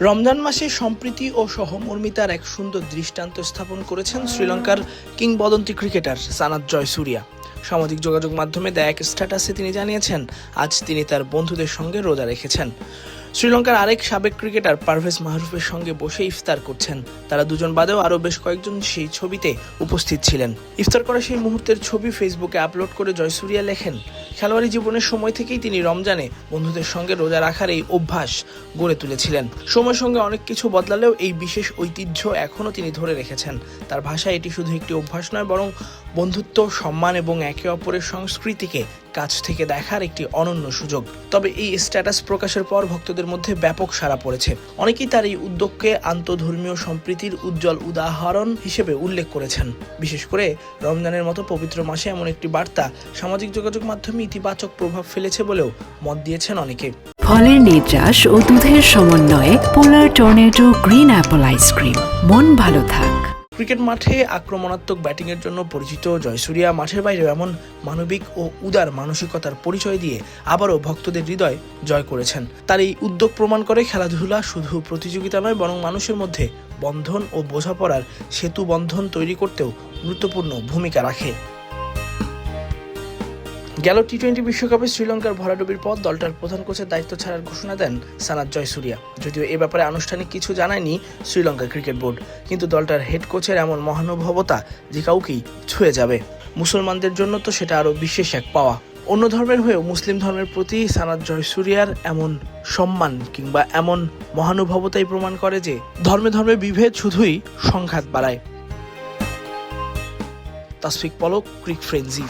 রমজান মাসে সম্প্রীতি ও সহমর্মিতার এক সুন্দর দৃষ্টান্ত স্থাপন করেছেন শ্রীলঙ্কার কিংবদন্তি ক্রিকেটার সানাত জয়সুরিয়া। সামাজিক যোগাযোগ মাধ্যমে দেয়া এক স্ট্যাটাসে তিনি জানিয়েছেন, আজ তিনি তার বন্ধুদের সঙ্গে রোজা রেখেছেন। শ্রীলঙ্কার আরেক সাবেক ক্রিকেটার পারভেজ মাহরুফের সঙ্গে বসে ইফতার করছেন। তারা দুজন বাদেও আরও বেশ কয়েকজন সেই ছবিতে উপস্থিত ছিলেন। ইফতার করা সেই মুহূর্তের ছবি ফেসবুকে আপলোড করে জয়সুরিয়া লেখেন, খেলোয়াড়ি জীবনের সময় থেকেই তিনি রমজানে বন্ধুদের সঙ্গে রোজা রাখার এই অভ্যাস গড়ে তুলেছিলেন। সময়ের সঙ্গে অনেক কিছু বদলালেও এই বিশেষ ঐতিহ্য এখনও তিনি ধরে রেখেছেন। তার ভাষায় এটি শুধু একটি অভ্যাস নয়, বরং বন্ধুত্ব, সম্মান এবং একে অপরের সংস্কৃতিকে কাছ থেকে দেখার একটি অনন্য সুযোগ। তবে এই স্ট্যাটাস প্রকাশের পর ভক্তদের মধ্যে ব্যাপক সাড়া পড়েছে। অনেকেই তার এই উদ্যোগকে আন্তঃধর্মীয় সম্প্রীতির উজ্জ্বল উদাহরণ হিসেবে উল্লেখ করেছেন। বিশেষ করে রমজানের মতো পবিত্র মাসে এমন একটি বার্তা সামাজিক যোগাযোগ মাধ্যমে ইতিবাচক প্রভাব ফেলেছে বলেও মত দিয়েছেন অনেকে। ফলের নির্যাস ও দুধের সমন্বয়ে পোলার টর্নেডো গ্রিন অ্যাপল আইসক্রিম। মন ভালো থাক। ক্রিকেট মাঠে আক্রমণাত্মক ব্যাটিংয়ের জন্য পরিচিত জয়সুরিয়া মাঠের বাইরেও এমন মানবিক ও উদার মানসিকতার পরিচয় দিয়ে আবারও ভক্তদের হৃদয় জয় করেছেন। তার এই উদ্যোগ প্রমাণ করে খেলাধুলা শুধু প্রতিযোগিতা নয়, বরং মানুষের মধ্যে বন্ধন ও বোঝাপড়ার সেতু বন্ধন তৈরি করতেও গুরুত্বপূর্ণ ভূমিকা রাখে। গেল টি-20 বিশ্বকাপে শ্রীলঙ্কার ভরাডুবির পর দলটার প্রধান কোচের দায়িত্ব ছাড়ার ঘোষণা দেন সানাত জয়সুরিয়া। যদিও এ ব্যাপারে আনুষ্ঠানিক কিছু জানায়নি শ্রীলঙ্কা ক্রিকেট বোর্ড, কিন্তু দলটার হেড কোচের এমন মহানুভবতা যে কাউকেই ছুঁয়ে যাবে। মুসলমানদের জন্য তো সেটা আরও বিশেষ এক পাওয়া। অন্য ধর্মের হয়েও মুসলিম ধর্মের প্রতি সানাত জয়সুরিয়ার এমন সম্মান কিংবা এমন মহানুভবতাই প্রমাণ করে যে ধর্মে ধর্মে বিভেদ শুধুই সংঘাত বাড়ায়। তাসফিক পলক, ক্রিক ফ্রেন্জি।